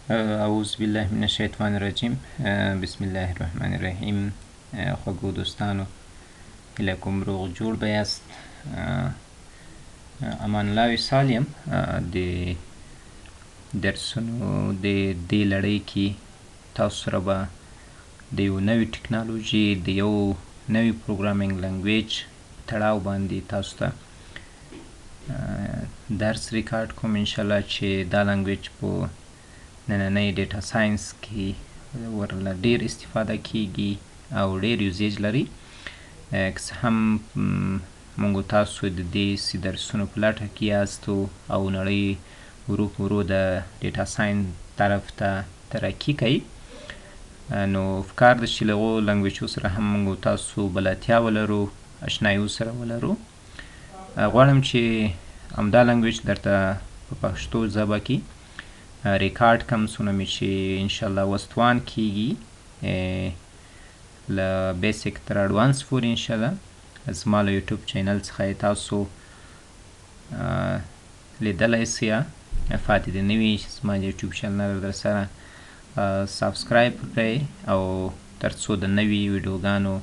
اعوذ بالله من الشیطان الرجیم. بسم الله الرحمن الرحیم. خوږو دوستانو، هیله کوم روغ جوړ به یاست. امان الله وصال یم. د درسونو د دې لړۍ کې تاسو سره به د یو نوي ټکنالوژي د یو نوي پروګرامینګ لنګویج تړاو باندې تاسو ته درس ریکارډ کوم انشاءالله چې دا لنګویج په نننۍ ډیټا ساینس کې ورله ډیر استفاده کیږي او ډیر یوزیج لري. که څه هم موږ تاسو د دې درسونو په لټه کې یاستو او نړۍ ورو په ورو د ډیټا ساینس طرف ته ترقي کوي، نو فکار ده چې له هغو لنګویجو سره هم موږ تاسو بلدتیا ولرو، اشنایي ورسره ولرو. غواړم چې همدا لنګویج درته په پښتو ژبه کې ریکارډ کم څونه مې چې انشاءالله وستوان کیږي له بیسیک تر اډوانس پورې انشاءالله. زما له یوټیوب چینل څخه یې تاسو لیدلی سئ. فاتې د نوي زما د یوټیوب چینل در سره سابسکرایب کړئ او تر څو د نوي ویډیوګانو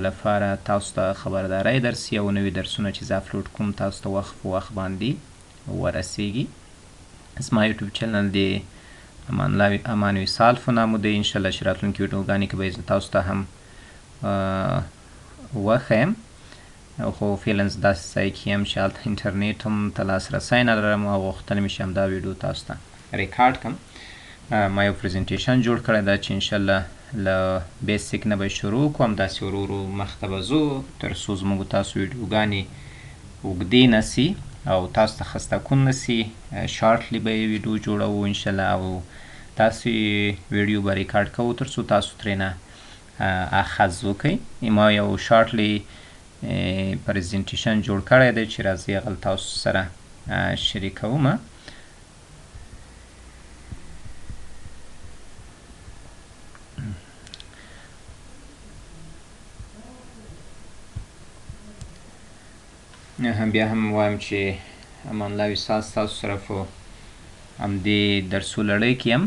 لپاره تاسو ته خبرداری درسي او نوي درسونه چې زه اپلوډ کوم تاسو ته وخت په وخت باندې ورسیږي. زما یوټیوب چینل د امان وصال په نامه دی. انشاءالله چې راتلونکي ویډیوګانې کې به زه تاسو ته هم وښیم، خو فعلا زه داسې ځای کې یم چې هلته انټرنیټ هم ته لاسرسی نه لرم او غوښتل مې چې همدا ویډیو تاسو ته ریکارډ کړم. ما یو پریزنټیشن جوړ کړی ده چې انشاءالله له بیسیک نه به شروع کوم، داسې ورو ورو مخته به ځو تر څو زموږ تاسو ویډیوګانې اوږدې نه سي او تاسو ته خسته کن نه سي. شارټلی به یې ویډیو جوړوو انشاءالله او تاسو ویډیو به ریکارډ کوو تر څو تاسو ترېنه اخذ وکئ. ما یو شارټلی پریزنټیشن جوړ کړی دی چې راځئ هغه تاسو سره شریکوم. بیا هم وایم چې امان الله وصال ستاسو سره په همدې درسو لړۍ کې یم.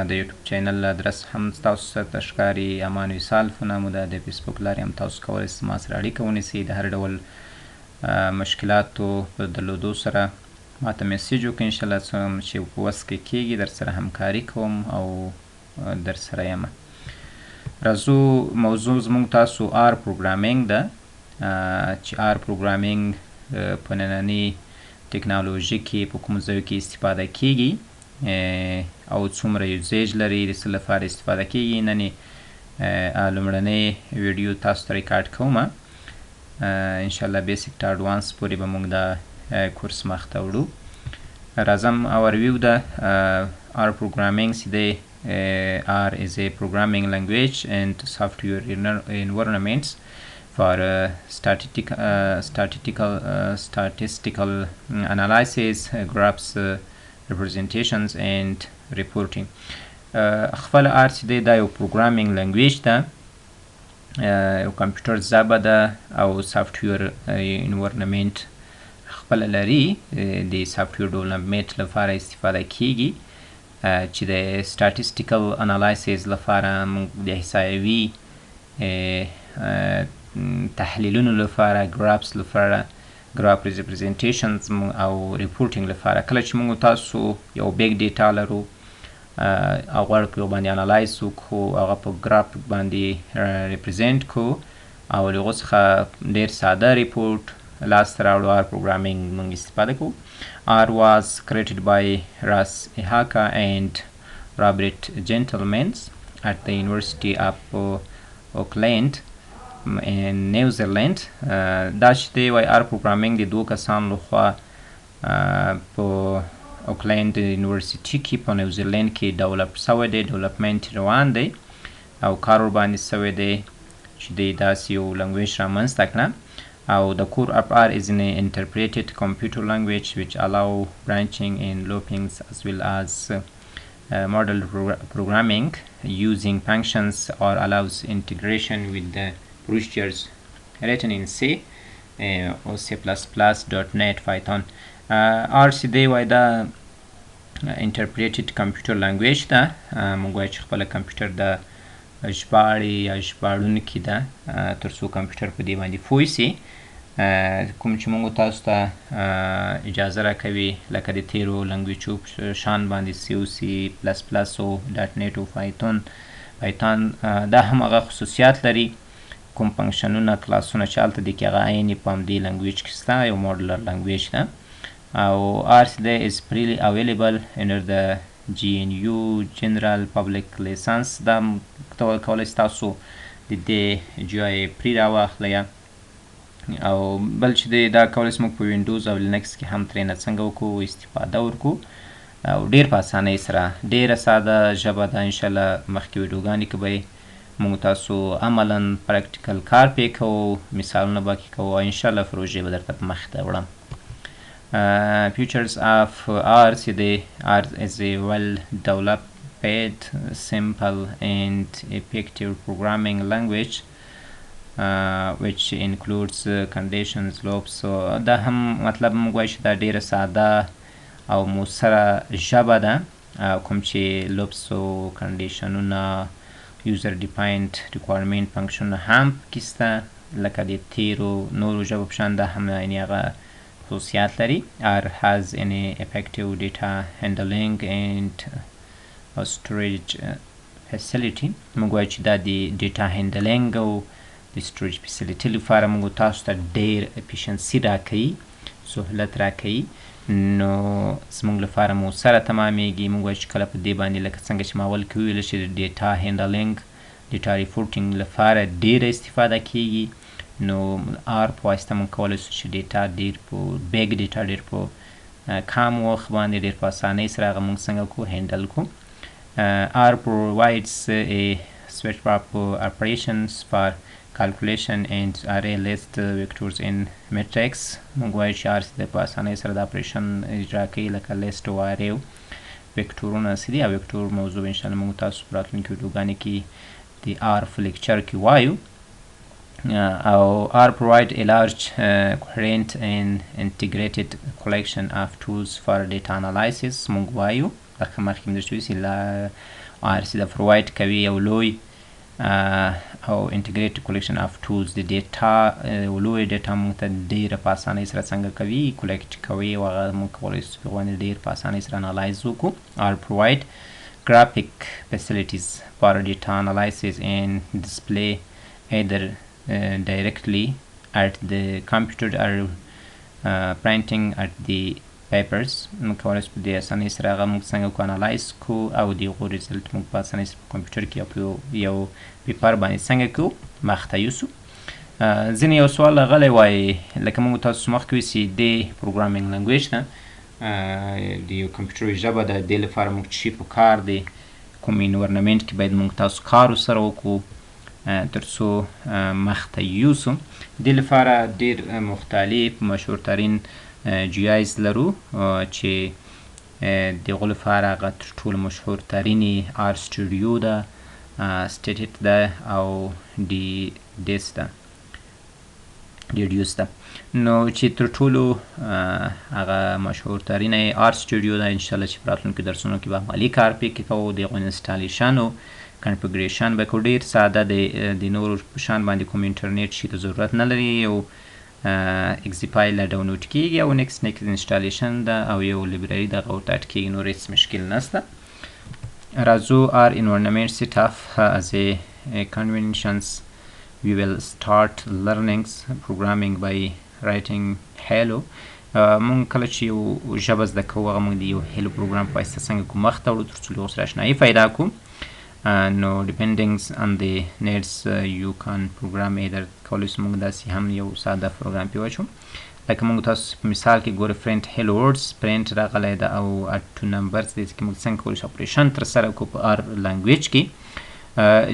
د یوټیوب چینل ادرس هم ستاسو سره ته ښکاري، امان وصال په نامه ده. د فیسبوک لارې هم تاسو کولی سئ ما سره اړیکه ونیسئ. د هر ډول مشکلاتو په درلودو سره ما ته میسیج وکړئ. انشاءالله څه چې په وس کې کیږي در سره همکاري کوم او در سره یم. راځو موضوع زموږ تاسو آر پروګرامینګ ده چې آر پروګرامینګ په نننۍ ټکنالوژي کې په کومو ځایو کې استفاده کیږي او څومره یوزیج لري، د څه لپاره استفاده کیږي. نن لومړنۍ ویډیو تاسو ته ریکارډ کوم. انشاءالله بیسیک ټو اډوانس پورې به موږ دا کورس مخته وړو. راځم اورویو ده آر پروګرامینګ چې دی. R is a programming language and software environments for statistical analysis, graphs, representations and reporting. خپل R چې دی دا یو پروګرامینګ لنګویج ده، یو کمپیوټر ژبه ده او سافټویر انوایرنمنټ خپله لري. د سافټویر ډیولپمنټ لپاره استفاده کیږي چې د سټاټیسټیکل انالایسیز لپاره موږ د احصایوي تحلیلونو لپاره، ګرافس لپاره، ګراف ریپرزنټیشنز او ریپورټینګ لپاره. کله چې موږ تاسو یو بیگ ډیټا لرو او غواړو په یو باندې انالایز وکړو، هغه په ګراف باندې ریپرزنټ کړو او له هغو څخه ډېر ساده ریپورټ لاسته راوړو، آر پروګرامینګ موږ استفاده کوو. R was created by Ras Ihaka and Robert Gentlemans at the University of Auckland in New Zealand. دا چې دی وایي آر پروګرامینګ د دوو کسانو لخوا په اوکلینډ یونیورسټي کې په نیوزیلینډ کې ډیولپ سوی دی، ډیولپمنټ روان دی او کار ورباندې سوی دی چې دی داسې یو لنګویج رامنځته کړه. The core of R is an interpreted computer language which allow branching and loopings as well as model programming using functions or allows integration with the procedures written in C or C++, .NET, Python. R چې دی وایي دا interpreted computer language ده موږ وایو چې خپله کمپیوټر د ژباړې یا ژباړونکي ده تر څو کمپیوټر په دې باندې پوه سي کوم چې موږ تاسو ته اجازه راکوي لکه د تیرو لنګویجو شان باندې سی او سی پلس پلس او ډاټ نیټ او پایتون دا هم هغه خصوصیات لري کوم فنکشنونه کلاسونه چې هلته دي کې هغه عین په همدې لنګویج کې شته یو موډلر لنګویج ده او R today is freely available under the GNU General Public License دا کولی شئ تاسو د دې GUI پرې راواخلئ او بل چې دی دا کولی شو موږ په وینډوز او لینکس کې هم ترېنه څنګه وکړو استفاده وکړو او ډېر په اسانۍ سره ډېره ساده ژبه ده انشاءالله مخکې ویډیوګانې کې به موږ تاسو عملا پراکټیکل کار پې کوو مثالونه به کې کوو او انشاءالله پروژې به درته په مخ ته وړم Features of R چې دی R is a well developed simple and effective programming language which includes conditions loops دا هم مطلب موږ وایو چې دا ډیره ساده او موثره ژبه ده کوم چې loops او کنډیشنونه user defined requirement فنکشنونه هم پکې شته لکه د تیرو نورو ژبو په شان دا هم یعنې هغه خصوصیات لري R has any effective data handling and storage facility موږ وایو چې دا د data handling او د storage facility لپاره موږ تاسو ته ډېر efficiency راکوي سهولت راکوي نو زموږ لپاره موثره تمامیږي موږ وایو چې کله په دې باندې لکه څنګه چې ما اول کې وویله چې د ډیټا هینډلینګ ډیټا ریپورټینګ لپاره ډېره استفاده کیږي نو آر په واسطه موږ کولی شو چې ډیټا ډېر په بیګ ډیټا ډېر په کم وخت باندې ډېر په اسانۍ سره هغه موږ څنګه کړو هینډل کړو R provides a suite of operations for calculation and array list vectors in matrix موږ وایو چې R د په اسانۍ سره د اپریشن اجرا کوي لکه لیست او ارې وکتورونه څه دي او وکتور موضوع انشاءالله موږ تاسو په راتلونکي ویډیوګانو کې د R په لیکچر کې وایو او R provide a large coherent and integrated collection of tools for data analysis موږ وایو لکه مخکې مې درته ویل چې R د پروواید کوي یو لوی او integrated collection of tools د ډیټا لوی ډیټا موږ ته ډېره په اسانۍ سره څنګه کوي کلیکټ کوي او هغه موږ کولی شو په باندې ډېر په اسانۍ سره انالایز وکړو R provide graphic facilities for data analysis and display either directly at the computer or printing at the papers موږ کولی شو په دې اسانۍ سره هغه موږ څنګه کو انالایز کړو او د هغو ریزلټ موږ په اسانۍ سره په کمپیوټر کې یو پیپر باندې څنګه کړو مخته یوسو ځینې یو سوال راغلی وایي لکه موږ تاسو مخکې وایي چې دې پروګرامینګ لنګویج ده د یو کمپیوټر ژبه ده دې لپاره موږ چې په کار دی کوم انورنمنټ کې باید موږ تاسو کار ورسره وکړو تر څو مخته یوسو دې لپاره ډېر مختلف مشهورترین GIs لرو چې د هغو لپاره هغه تر ټولو مشهورترین یې R سټوډیو ده سټیټیټ ده او ډیډیوس ده نو چې تر ټولو هغه مشهورترین یې R سټوډیو ده انشاءالله چې په راتلونکو درسونو کې به عملي کار پې کې کوو د هغو انسټالیشن او کنفیګریشن به کوو ډېر ساده دی د نورو په شان باندې کوم انټرنیټ شي ته ضرورت نه لري یو اکزی فایل ډاونلوډ کیږي او نیکس انسټالیشن ده او یو لیبرري دغه ورته اډ کیږي نور هېڅ مشکل نشته راځو R environment set up as a conventions we will start learning programming by writing hello مونږ کله چې یو ژبه زده کوو هغه مونږ د یو هیلو پروګرام په واسطه څنګه کوو مخته وړو تر څو له هغو سره اشنایي پیدا کړو نو depending on the needs you can program either کولی شو موږ داسې هم یو ساده پروګرام پې واچو لکه موږ تاسو په مثال کې ګورئ فرینټ هیلو ورډز پرینټ راغلی ده او اډ ټو نمبرز دې کې موږ څنګه کولی شو اپریشن ترسره کړو په R لنګویج کې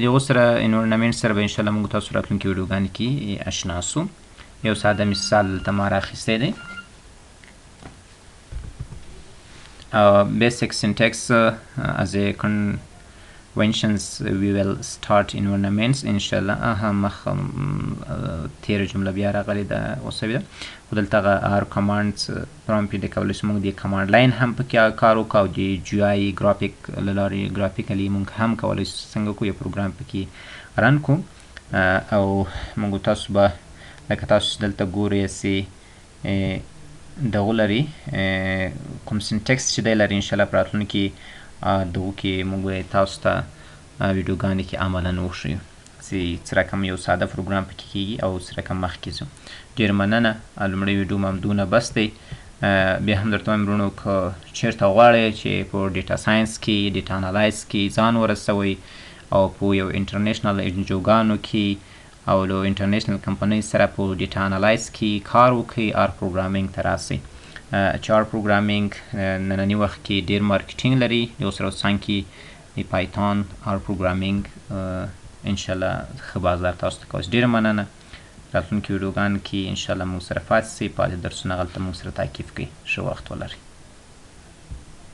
د هغو سره انورنمنټ سره به انشاءالله موږ تاسو راتلونکي ویډیوګانو کې اشنا سو یو ساده مثال دلته ما رااخیستی دی basic syntax as a conventions we will start environments انشاءالله مخ تیر جمله بیا راغلی ده اوسوي ده خو دلته هغه کمانډز پرامپټ د کولی شو موږ د کمانډ لاین هم پکې کار وکړو او د جی آی ګرافیک له لارې ګرافیکلی موږ هم کولی شو څنګه کو یو پروګرام پکې رن کو او موږ تاسو به لکه تاسو دلته ګورئ چې دغه لري کوم سینټکس چې دی لري انشاءالله په راتلونکي دغو کې موږ تاسو ته ویډیوګانې کې عملا وښیو چې څه رقم یو ساده پروګرام پکې کیږي او څه رقم مخکې ځو. ډېر مننه. لومړی ویډیو مو همدونه بس دی. بیا هم درته وایم وروڼو که چېرته غواړئ چې په ډیټا ساینس کې ډیټا انالایز کې ځان ورسوئ او په یو انټرنیشنل انجوګانو کې او له انټرنیشنل کمپنۍ سره په ډیټا انالایز کې کار وکړئ آر پروګرامینګ ته راسئ چې آر پروګرامینګ ننني وخت کې ډېر مارکیټینګ لري یو سره څنګ کې د پایتون آر پروګرامینګ انشاءالله ښه بازار تاسو ته کوي. ډېره مننه. راتلونکي ویډیوګانو کې انشاءالله موږ سره پاتې سئ. پاتې درسونه هغلته موږ سره تعقیب کړئ. ښه وخت ولرئ.